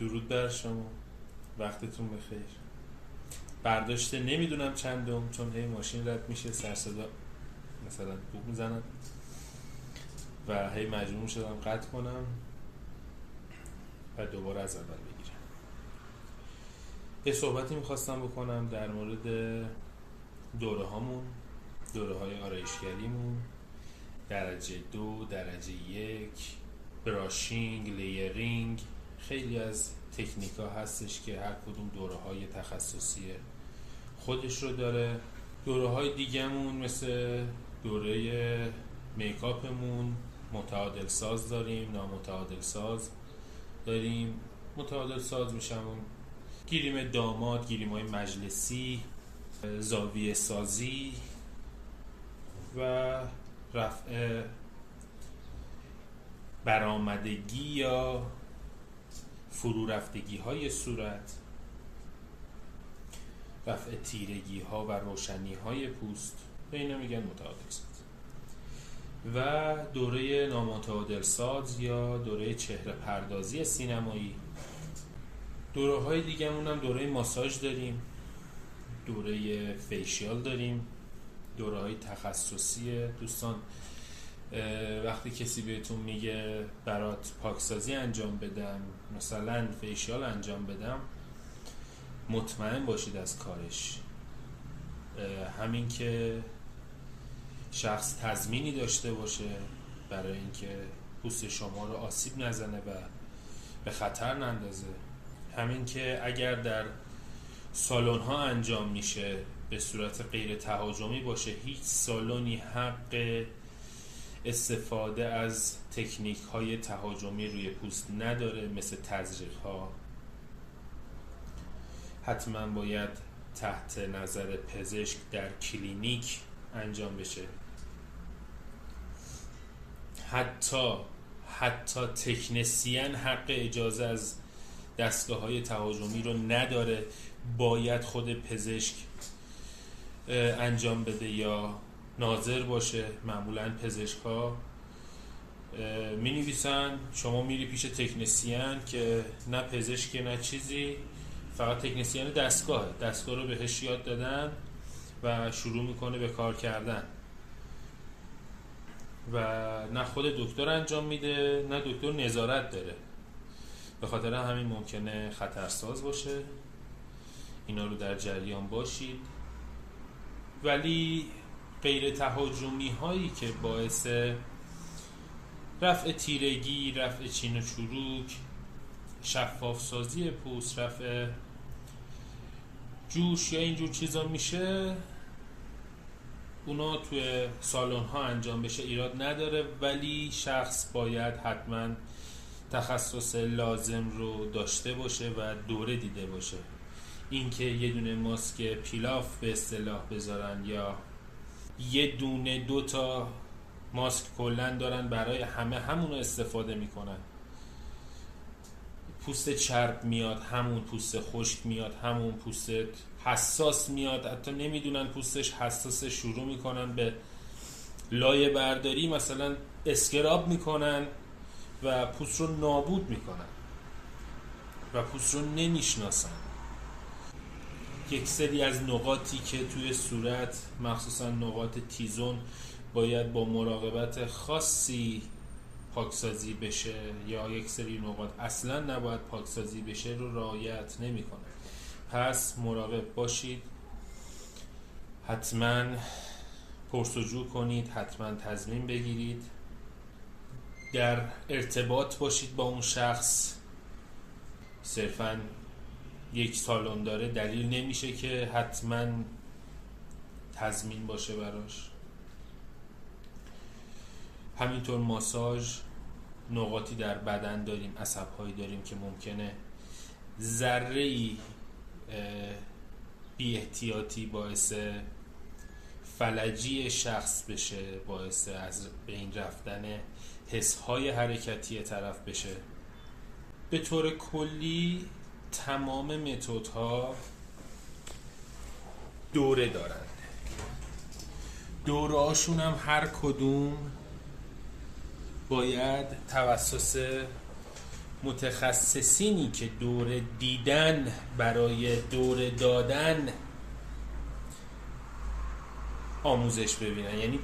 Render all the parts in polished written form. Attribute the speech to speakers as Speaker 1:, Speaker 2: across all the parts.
Speaker 1: درود بر شما، وقتتون بخیر. برداشته نمیدونم چندم، چون هی ماشین رد میشه سر صدا مثلا بوق میزنم و هی مجبور شدم قطع کنم و دوباره از اول بگیرم. یه صحبتی میخواستم بکنم در مورد دوره هامون، دوره های آرایشگریمون، درجه 2، درجه 1، براشینگ، لیرینگ. خیلی از تکنیک ها هستش که هر کدوم دوره های تخصصی خودش رو داره. دوره های دیگه‌مون مثل دوره میکاپمون متعادل ساز داریم، نامتعادل ساز داریم. متعادل ساز میشمون گیریم داماد، گیریم های مجلسی، زاویه سازی و رفع برآمدگی یا فرو رفتگی های صورت، رفع تیرگی ها و روشنی های پوست، به اینا میگن متعادل ساز. و دوره نامتعادل ساز یا دوره چهره پردازی سینمایی. دوره های دیگه هم دوره ماساژ داریم، دوره فیشیال داریم، دوره های تخصصی. دوستان وقتی کسی بهتون میگه برات پاکسازی انجام بدم، مثلا فیشیال انجام بدم، مطمئن باشید از کارش. همین که شخص تضمینی داشته باشه برای اینکه پوست شما رو آسیب نزنه و به خطر نندازه. همین که اگر در سالن ها انجام میشه به صورت غیر تهاجمی باشه، هیچ سالنی حق استفاده از تکنیک های تهاجمی روی پوست نداره، مثل تزریق ها. حتما باید تحت نظر پزشک در کلینیک انجام بشه. حتی تکنسین حق اجازه از دستگاه های تهاجمی رو نداره، باید خود پزشک انجام بده یا ناظر باشه. معمولا پزشک ها می نویسن شما میری پیش تکنسین که نه پزشک نه چیزی، فقط تکنسین دستگاه رو بهش یاد دادن و شروع میکنه به کار کردن و نه خود دکتر انجام میده نه دکتر نظارت داره. به خاطر همین ممکنه خطرساز باشه. اینا رو در جریان باشید. ولی غیر تهاجمی هایی که باعث رفع تیرگی، رفع چین و چروک، شفاف سازی پوست، رفع جوش یا اینجور چیزا میشه، اونا توی سالن ها انجام بشه ایراد نداره. ولی شخص باید حتما تخصص لازم رو داشته باشه و دوره دیده باشه. اینکه یه دونه ماسک پیلاف به اصطلاح بذارن یا یه دونه 2 تا ماسک کلن دارن برای همه، همونو استفاده میکنن. پوست چرب میاد، همون پوست خشک میاد، همون پوست حساس میاد. حتی نمیدونن پوستش حساس، شروع میکنن به لایه برداری، مثلا اسکراب میکنن و پوست رو نابود میکنن و پوست رو نمیشناسن. یک سری از نقاطی که توی صورت، مخصوصا نقاط تیزون، باید با مراقبت خاصی پاکسازی بشه یا یک سری نقاط اصلا نباید پاکسازی بشه رو رعایت نمی‌کنه. پس مراقب باشید، حتما پرسجو کنید، حتما تضمین بگیرید، در ارتباط باشید با اون شخص. صرفاً یک سالن داره دلیل نمیشه که حتما تضمین باشه براش. همینطور ماساژ، نقاطی در بدن داریم، عصب‌هایی داریم که ممکنه ذره‌ای بی احتیاطی باعث فلجی شخص بشه، باعث از بین رفتن حس‌های حرکتی طرف بشه. به طور کلی تمام متدها دوره دارند. دوره هاشون هم هر کدوم باید توسط متخصصینی که دور دیدن برای دور دادن آموزش ببینن. یعنی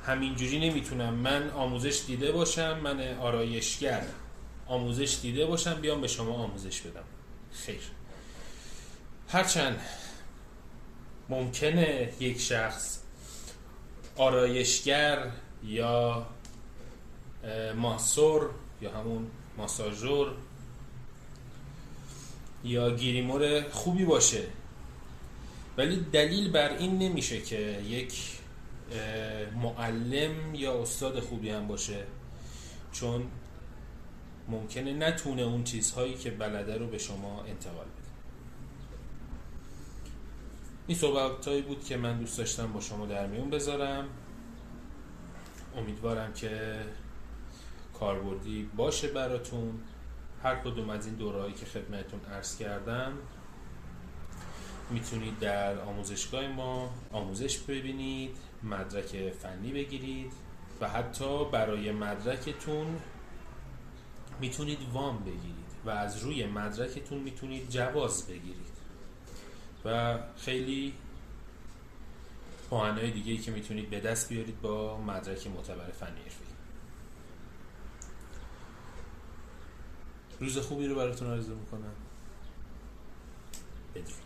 Speaker 1: همینجوری نمیتونم من آموزش دیده باشم، من آرایشگر آموزش دیده باشم بیام به شما آموزش بدم. خیر، هرچند ممکنه یک شخص آرایشگر یا ماسور یا همون ماساژور یا گیریمور خوبی باشه، ولی دلیل بر این نمیشه که یک معلم یا استاد خوبی هم باشه، چون ممکنه نتونه اون چیزهایی که بلده رو به شما انتقال بده. این صحبتایی بود که من دوست داشتم با شما در میون بذارم. امیدوارم که کاربردی باشه براتون. هر کدوم از این دورهایی که خدمتتون عرض کردم میتونید در آموزشگاه ما آموزش ببینید، مدرک فنی بگیرید و حتی برای مدرکتون میتونید وام بگیرید و از روی مدرکتون میتونید جواز بگیرید و خیلی پوانهای دیگه‌ای که میتونید به دست بیارید با مدرک معتبر فنی حرفه‌ای. روز خوبی رو براتون آرزو میکنم. بدرود.